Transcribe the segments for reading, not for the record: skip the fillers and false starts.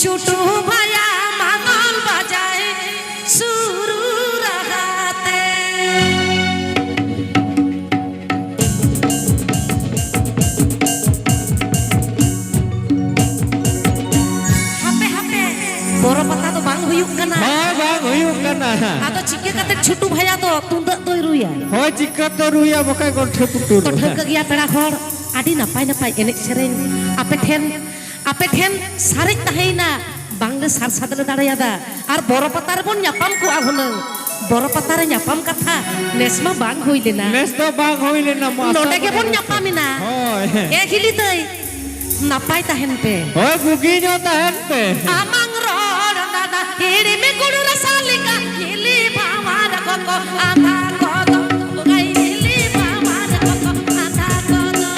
छोटू भैया मांगल बजाए शुरू रहते हापे हापे बोरो पता तो बांग हुयुक कना हां बांग हुयुक कना आदो चिके कते छोटू भैया तो तुंदक तो रुया होय चिका तो रुया बकाय गठे पुटुर तो ठक गया पेड़ा खर आदि नापाय नापाय एने सेरेन आपे ठेन सारे तहेना बांगले सार सादले दाड़ायादा आर बरो पतार बन न्यापाम को आहुन बरो पतारे न्यापाम कथा नेसमा बांग होइलेना नेस तो बांग होइलेना नोडे के बन न्यापामिना होय ए हिली तै नापाय तहेन पे होय बुगी जो तहेन पे आमांग रोड दादा हेरे में गुरु रसालिका हिली भावार कोको आधा कोदो गाई हिली भावार कोको आधा कोदो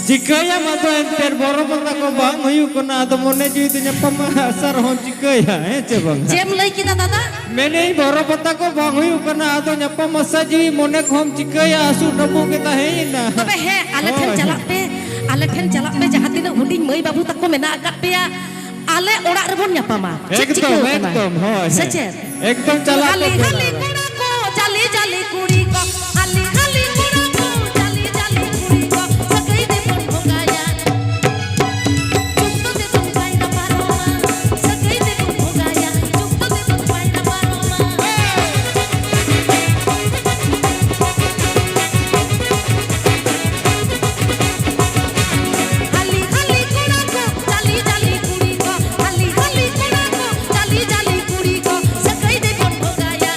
चिकया मतो एंटर बरो पता को बांग हुयुक कना तो मने जी तो न्यापाम असर हो चिकया हे चे बांग जेम लई किदा दादा मैंने बरो पता को बांग हुयुक कना तो न्यापाम मसाजी मने खोम चिकया असु डबो के तहेना तबे हे आले ठेन चला पे जहां तिना हुडिंग मई बाबू तको मेना आकात पेया आले ओड़ा रेबन न्यापामा एकदम होय सचे एकदम चला हाली हाली कुड़ा को जाली जाली कुड़ी को हाली हाली कुड़ा को जाली जाली कुड़ी को सकई दे पन भोगाया चुप तो दे तुम पाइना पारोमा सकई दे पन भोगाया चुप तो दे तुम पाइना पारोमा हाली हाली कुड़ा को जाली जाली कुड़ी को हाली हाली कुड़ा को जाली जाली कुड़ी को सकई दे पन भोगाया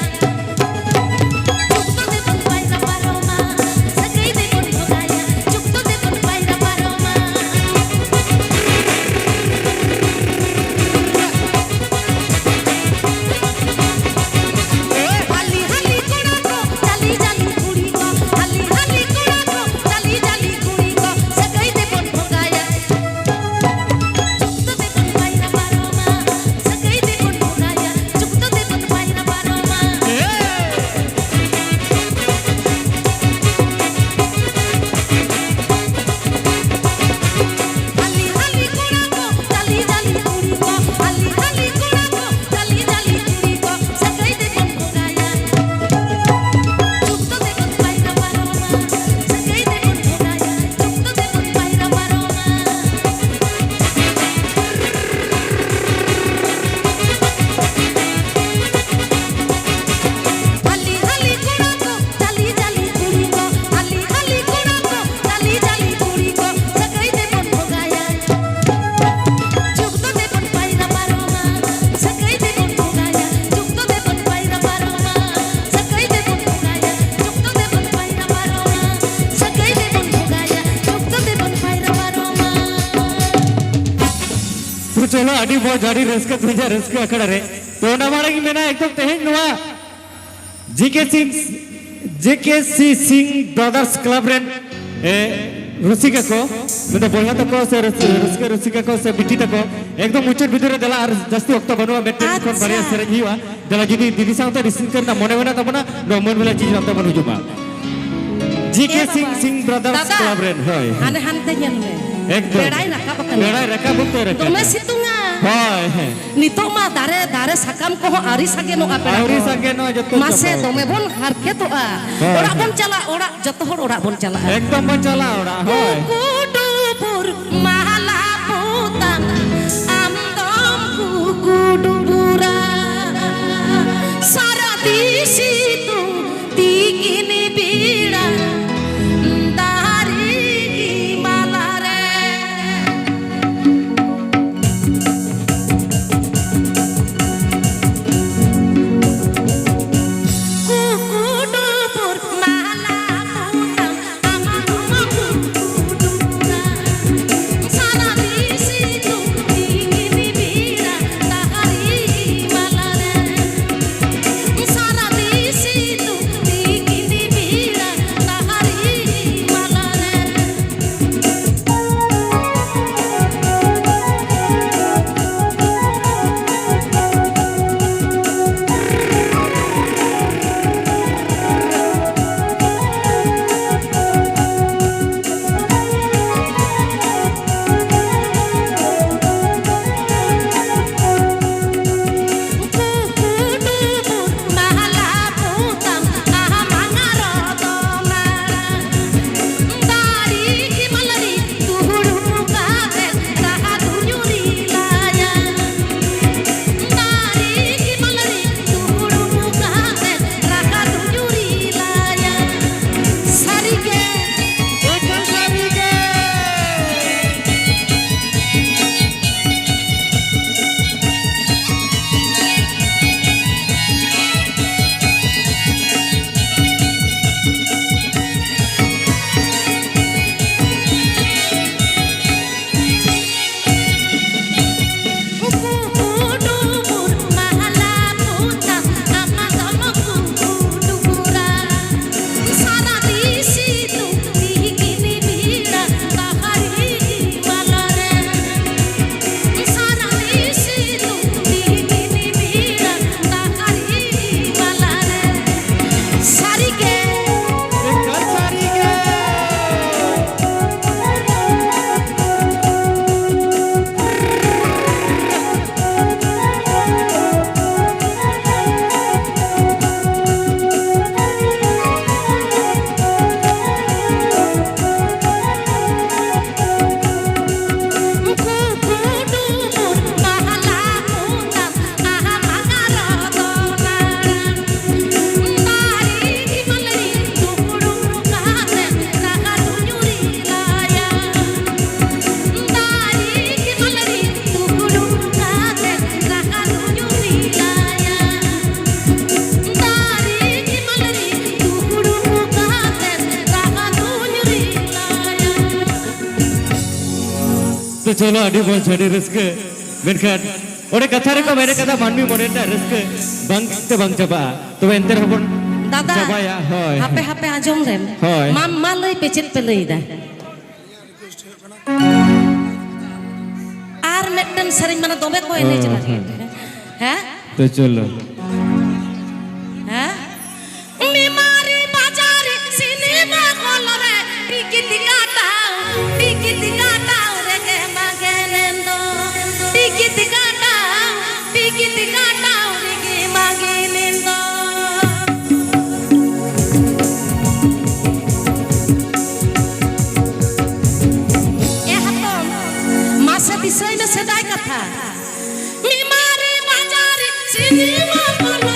चलो आड़ी बहुत आड़ी रस्का तुझा रस्का अखड़ा रे तो ना मारे की मेना एकदम तेहन नुआ जेकेसी सिंह ब्रदर्स क्लब रेन रसिका को मतलब बोया तक को से रसिका को से बिटी तक को एकदम मुचर बिदुरे दला और जस्ती वक्त बनवा मेट्रिक कोन बढ़िया सेरेंज हिवा दला जुदी दीदी साउता रिसीव करना मने मने तबना नमन वाला चीज नता बनु जुमा JKC Singh brothers club rain होय हाने हानते ñan me एकदम बेड़ाई रका बुकते रका दोमे सितुंगा होय नितो मा दारे sakam ko ari sage no apera आउरी सके न जतो mase dome bon harke to a orak bon chala orak joto hor orak bon chala एकदम bon chala orak hoy kudupur mahala putang amdom kudupura sara disitu tigini bira dari malare kudupur mahala putang amdom kudupura sara disitu tigini bira dari malare sara disitu tigini bira dari malare kudupur mahala putang mangaro tomara dari himalari tuhuru kate rahatu nyuri laya dari himalari tuhuru kate rahatu nyuri laya sarige Betul sarige kudupur mahala putang amdom kudupura sara disitu tigini bira dari malare sara disitu tigini bira dari malare sarige Betul sarige kudupur mahala putang mangaro tomara dari himalari tuhuru kate rahatu nyuri laya dari himalari tuhuru kate rahatu nyuri laya dari himalari tuhuru kate rahatu nyuri laya तो चलो आड़ी बहुत sari risk मेनखान ओरे कथा रे को मेरे कथा मानवी मोरेटा रिस्क बंग चबा तो एंतर हबन दादा चबाया होय hape hape ajong rem Hoy. mama lay pecet pelay da ar meten sering mana dome ko ene jela ha तो चलो ha mimari bazare cinema kolore tikit kata rege magenendo tikit kata rege magenendo masa disay na sedai katha mimari bazare cinema kolore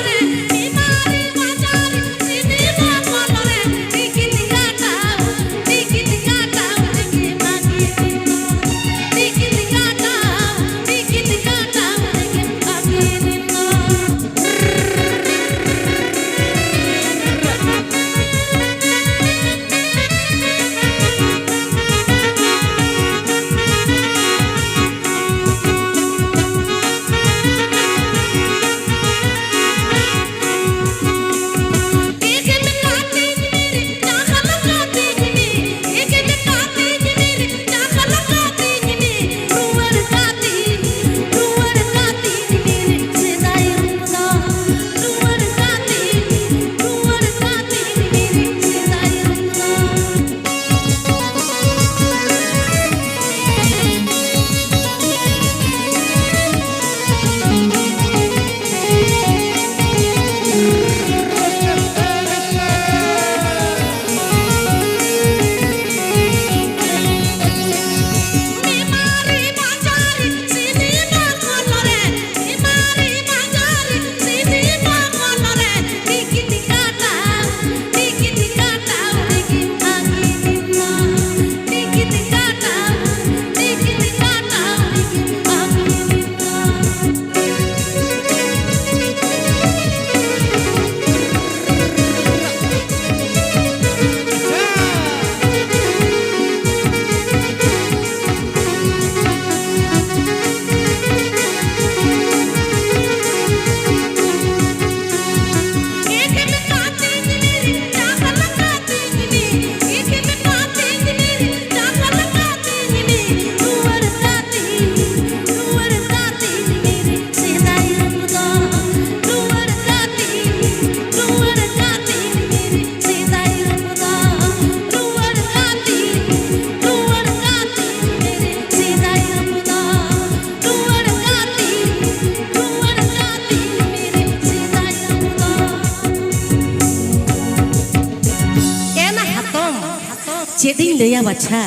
चेदिन लैया बाछा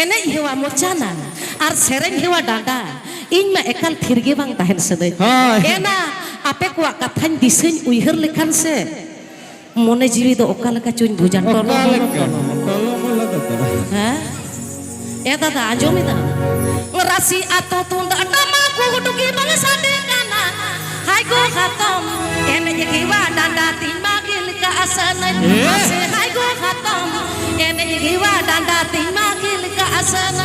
एने हेवा मोचाना और सेरेन हेवा डांडा इन मा एकाल थिरगे बांग ताहेन सदै एना आपे को कथान दिसेन उइहर लेखान से मने जीवी दो ओका लेका चुन बुजान टोलो हां ए दादा आजोमी दा राशि आतो तुंद अटमा को हुटुकी बांग साडे काना हाय गो खतम एने जेवा डांडा तीमा गिल का आसन से हाय गो खतम एने जेवा डांडा तीमा गिल का आसन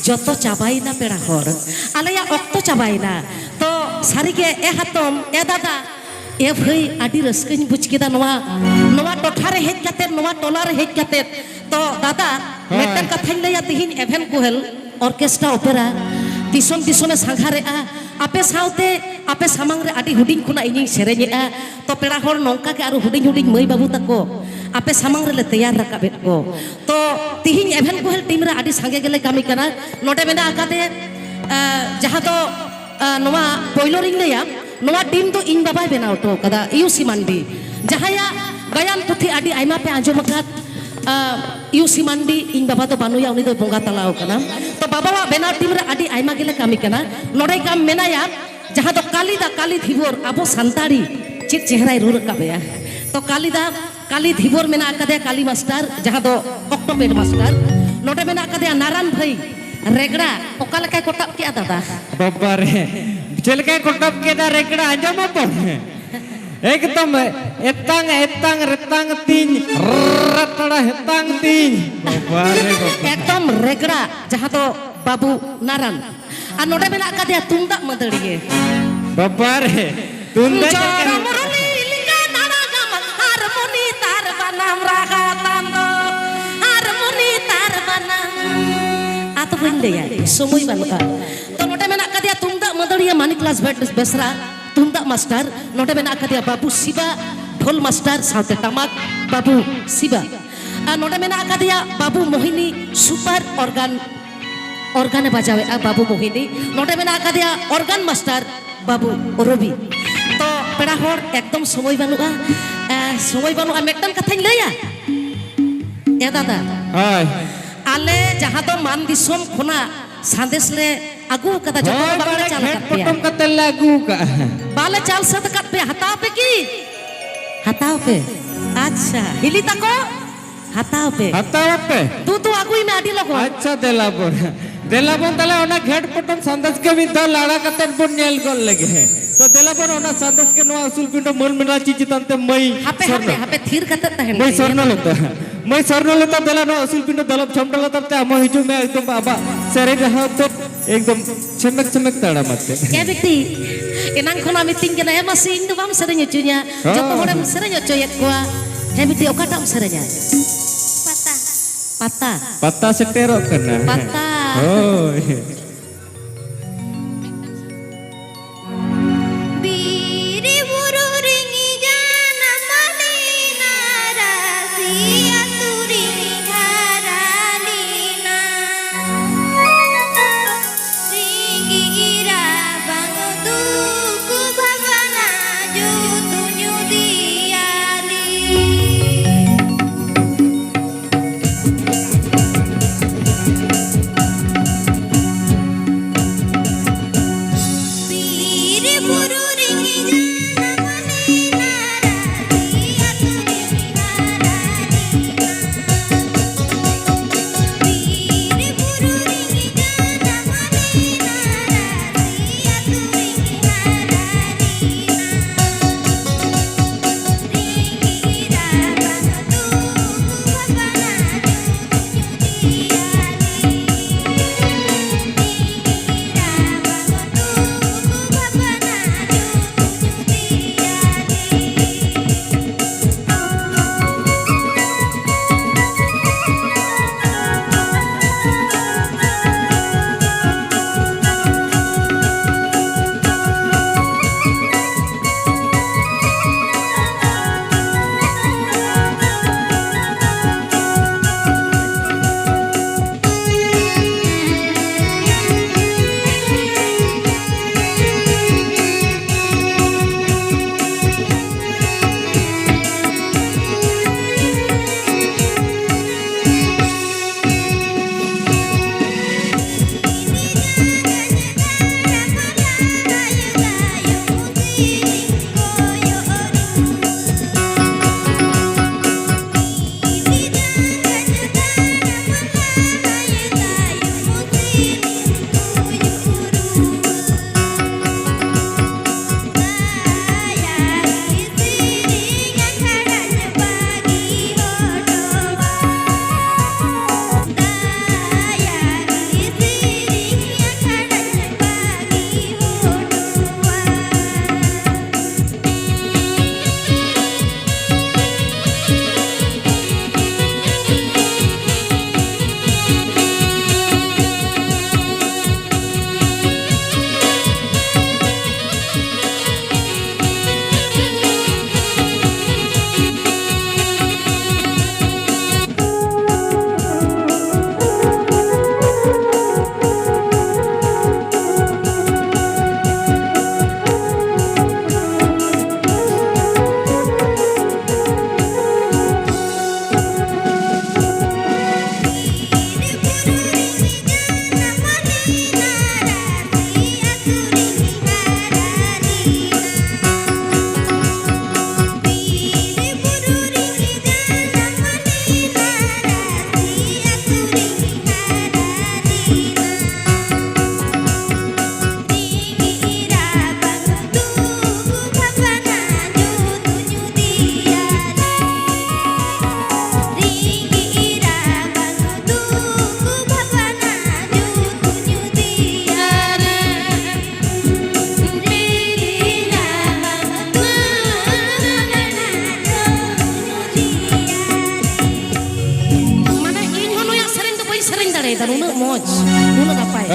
जतो चाबाइना पेड़ा हर आलया अक्तो चाबाइना तो सारिगे ए हातम ए दादा ए भई आदि रस्कइन बुचकेदा नवा टोठारे हेज काते नवा टोलारे हेज काते तो दादा मेटन कथाइन लया तिहिन एभेन कोहेल ऑर्केस्ट्रा ओपेरा दिसम दिसमे सांघारे आ आपे साउते आपे सामांग रे आदि हुडिंग खुना इनि सेरेजे आ तो पेड़ा हर नोंका के आरो हुडिंग हुडिंग मई बाबू तको आपे सामांग रे तैयार रकाबेत को तो तिहिन एभेन कोहेल टीम रे आदि सांगे गेले कामी कना नोडे मेना आकाते जहां तो नवा पोइलोरिंग लेया नवा टीम तो इन बाबाय बेनाव तो कदा यूसी मांडी जहाया गायन पुथी आदि आइमा पे आंजो मकात यूसी मांडी इन बाबा तो बानुया उनी तो बोंगा तलाव कना तो बाबा बेनाव टीम रे आदि आइमा गेले कामी कना नोडे काम मेनाया जहां तो काली धिबोर आबो सांताड़ी चित चेहराय रू रकाबेया तो काली धिबोर मेना आकादे काली मास्टर जहां तो ऑक्टोपेड मास्टर नोडे मेना आकादे नारायण भाई रेगड़ा ओका लका कोटप के दादा बाबा रे चलके कोटप के दा रेगड़ा आंजम तो एकदम एतांग रतांग तीन रतड़ा हेतांग तीन बाबा रे एकदम रेगड़ा जहां तो बाबू नारायण आ नोडे मेना आकादे तुंदा मदड़िए बाबा रे तुंदा समय बानुआ तो नोटे मेना कदिया तुमदा मदड़िया मानी क्लास बेसरा तुमदा मास्टर नोटे मेना कदिया बाबू शिवा ढोल मास्टर साउते टमाक बाबू शिवा नोटे मेना कदिया बाबू मोहिनी सुपर ऑर्गन बजावे बाबू मोहिनी नोटे मेना कदिया ऑर्गन मास्टर बाबू रवि तो पेड़ा होर एकदम समय बानुआ मेटन कथाइन लैया ए दादा हाय आले जहां तो मान दिसोम खुना संदेश ले आगू कदा जतो बाले चाल कत पे पटम कत लागू का बाले चाल सत कत पे हताव पे की हताव पे अच्छा हिली तको हताव पे तू आगू में आडी लगो अच्छा देलाबोन तले ओना घेट पटम संदेश के भी द लाड़ा कतन बन नेल गोल लगे है तो देलाबोन ओना संदेश के नो असुल पिंडो मोल मिला चीज तंते मई हापे थीर कत तहन मई सरनो लेता देला नो असुल पिंडो दलब छमटला तते हम हिजु में एकदम बाबा सरे रहा तो एकदम चमक ताड़ा मत क्या व्यक्ति enang khona meeting kena masih ing bam serenya cunya joto horem serenya coyet gua hemiti okata serenya Patah. patah Patah seterok kena. patah Oh. Biri buru ringi jana malina rasi aturi haralina. Ringi ira bangu tuku bhavana jutu nyudiali. Biri buru ringi jana malina rasi aturi haralina. Biri buru ringi jana malina rasi aturi haralina. Ringi ira bangu tuku bhavana jutu nyudiali.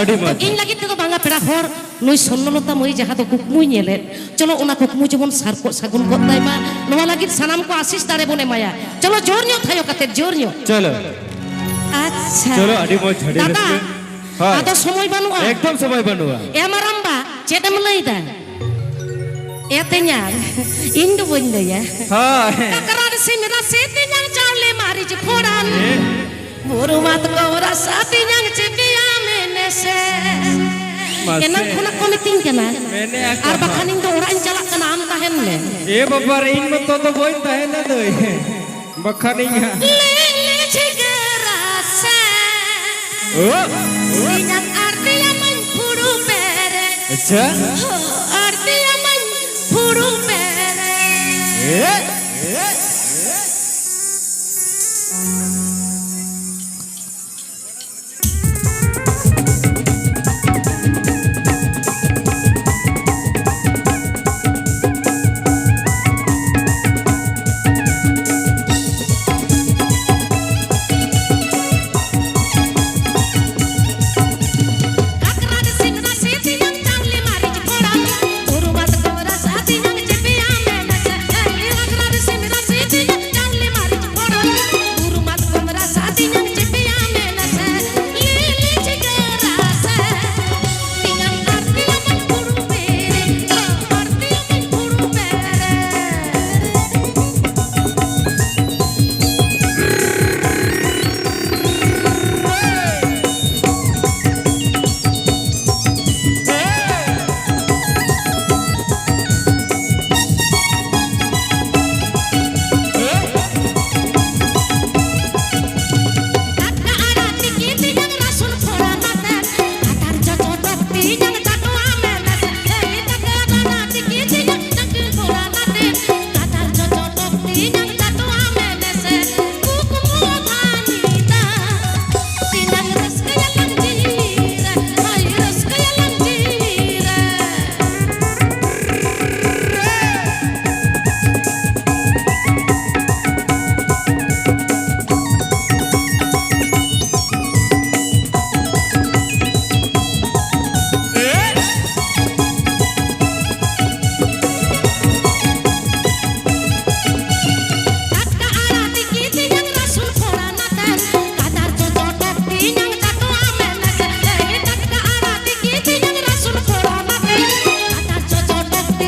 Adi moj. इन लगी तो बांगा पेड़ा हर नुई सन्नलता मई जहाँ तो कुकमुई नेले चलो उना कुकमु जेमन सारको सागुन को दाइमा नवा लगी सनाम को आशीष दारे बने माया चलो जोर न्यो थायो कते जोर न्यो चलो अच्छा चलो adi moj hadi दादा raske. हाँ आदो समय बानुआ एकदम समय बनवा. ए मारamba चेदम लईदा ए तेन्या इंदु बंदे या हाँ करार से मेरा से तेन्या चावले मारी ज फोड़ान बुरु मत कोरा साथी न्यांग चिपिया मैंने से enang kuna komiting kana ar bakaning do orang jalak kana am tahen le ये बाबा इन मत तो बोल ताहे ना दो बखानी है. le chigera se Oh inang artinya man puru pere अच्छा. artinya man puru pere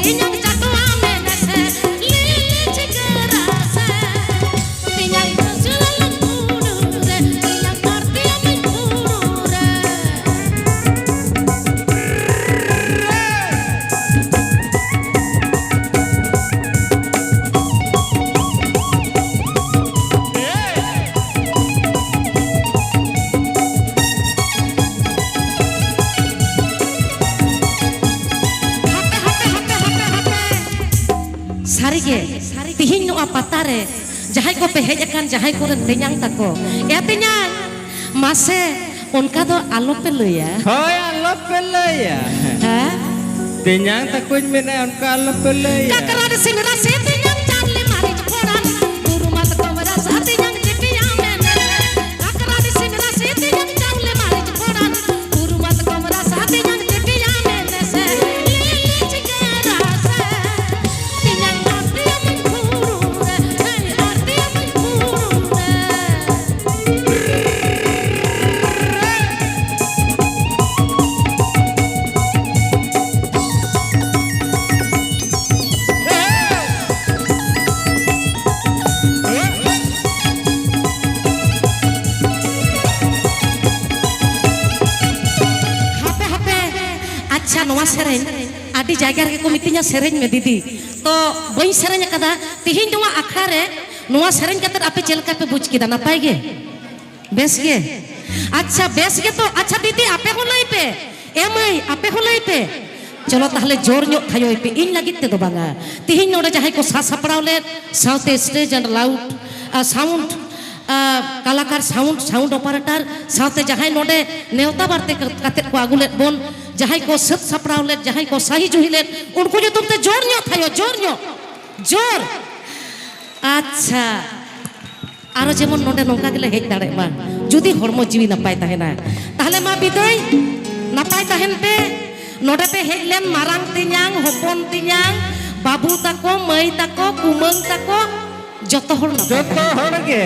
tinyang jatuh menese lili cigerase tinyang kesulan kudure tinyang arti amin kudure. Sarige tihin noa patare jahay ko pe hej akan jahay ko tenyang tako ya tenyang mase onka do alo pe leuya Hoy alap pelaya. ha Tenyang takuin mena onka alap pelaya. kakara de sing rase tenyang charle mari choran guru mat ko rasa tenyang jepiya mene kakara de sing rase tenyang charle mari choran guru mat ko rasa tenyang jepiya mene se lili chigarase tenyang arti amin kurure arti amin kurure. Hape hape अच्छा नवा सेरेन आदि जायगा रे को मितिnya सेरेन में दीदी तो बई सेरेन कदा तिहिन नवा आखड़ा रे नवा सेरेन कतर आपे चेलका पे बुझ किदा नपाय गे बेस गे अच्छा बेस गे तो अच्छा दीदी आपे हो लई पे एमई आपे हो लई पे चलो ताहले जोर ᱧᱚᱜ थायोय पे इन लागित ते दो बांगा तिहिन नोडे जाय को सा सपड़ाव ले साउते स्टेज एंड लाउड साउंड कलाकार साउंड साउंड ऑपरेटर साउते जहां नोडे नेवता बारते कते को आगुलेत बोन जहां को सत सपड़ाव ले जहां को सही जुहिलेत उनको जो तुमते जोर ᱧᱚᱜ थायो जोर ᱧᱚᱜ जोर अच्छा आरो जेमन नोडे नोंका गेले हेज दाड़े बा जुदी हरमो जीवी नपाय ताहेना ताहले मा बिदय नपाय ताहेन पे नोडे पे हेज लेन मारांग तिन्यांग हपन तिन्यांग बाबू ताको मई ताको कुमंग ताको जतो हर नपाय Joto hor ge.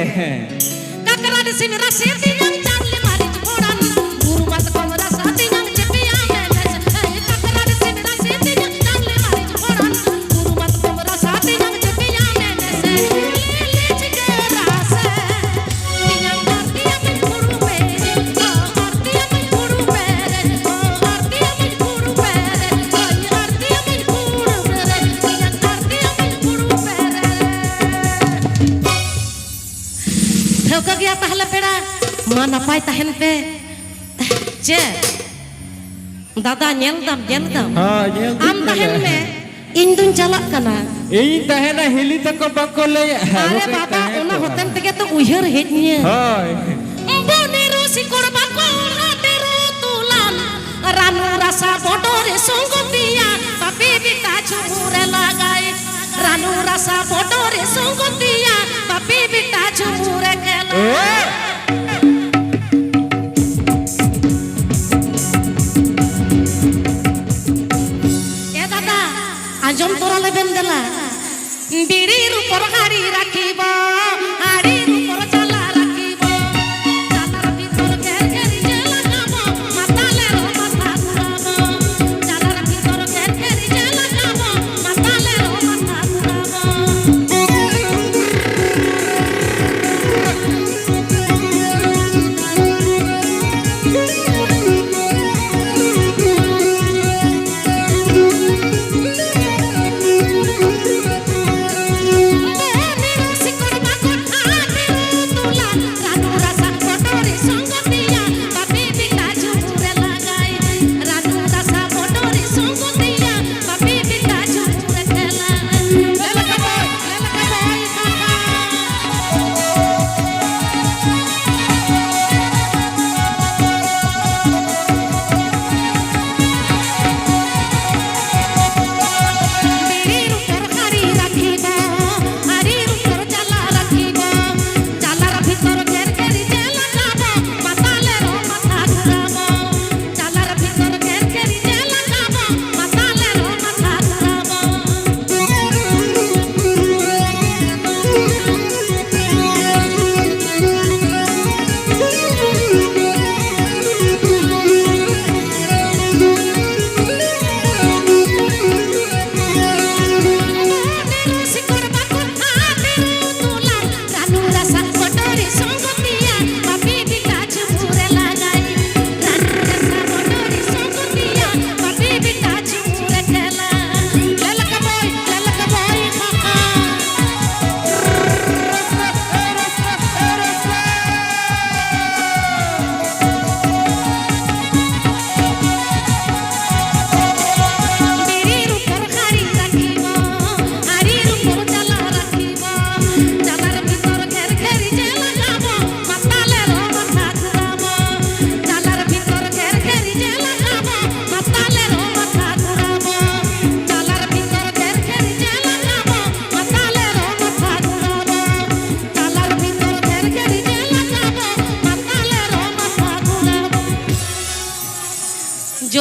kakara de sing rase tinyang charle mari choran guru mat ko rasa tinyang jepiya mene kakara de sing rase tinyang charle mari choran guru mat ko rasa tinyang jepiya mene lili chigarase tinyang arti amin guru mere arti amin guru mere arti amin guru mere arti amin guru mere tinyang arti amin guru mere. ठेवका गया ताहले पेड़ा मा नपाय ताहेन पे चे दादा nyel dam Ha nyel. am tahen me इन दुन चलक कना Ei tahena hili tako bangko laya. अरे बाबा ओना होतन तके तो उहर हेज निये Hoy. बने रोसी कोड़बा कोड़ा तेरो तुलान रानू रसा बोटोरे संगतिया पापी बिटा झुमुरे लगाए रानू रसा बोटोरे संगतिया पापी बिटा झुमुरे खेला ए दादा आजम तोरा लेबेन देला बिड़ीर ऊपर गाड़ी राखिब हाड़ीर ऊपर चाला राखिब चालार ভিতর ঘের ঘেরি যে লাগাব মাতালের মাথা ঘুরাব চালার ভিতর ঘের ঘেরি যে লাগাব মাতালের মাথা ঘুরাব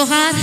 जोहार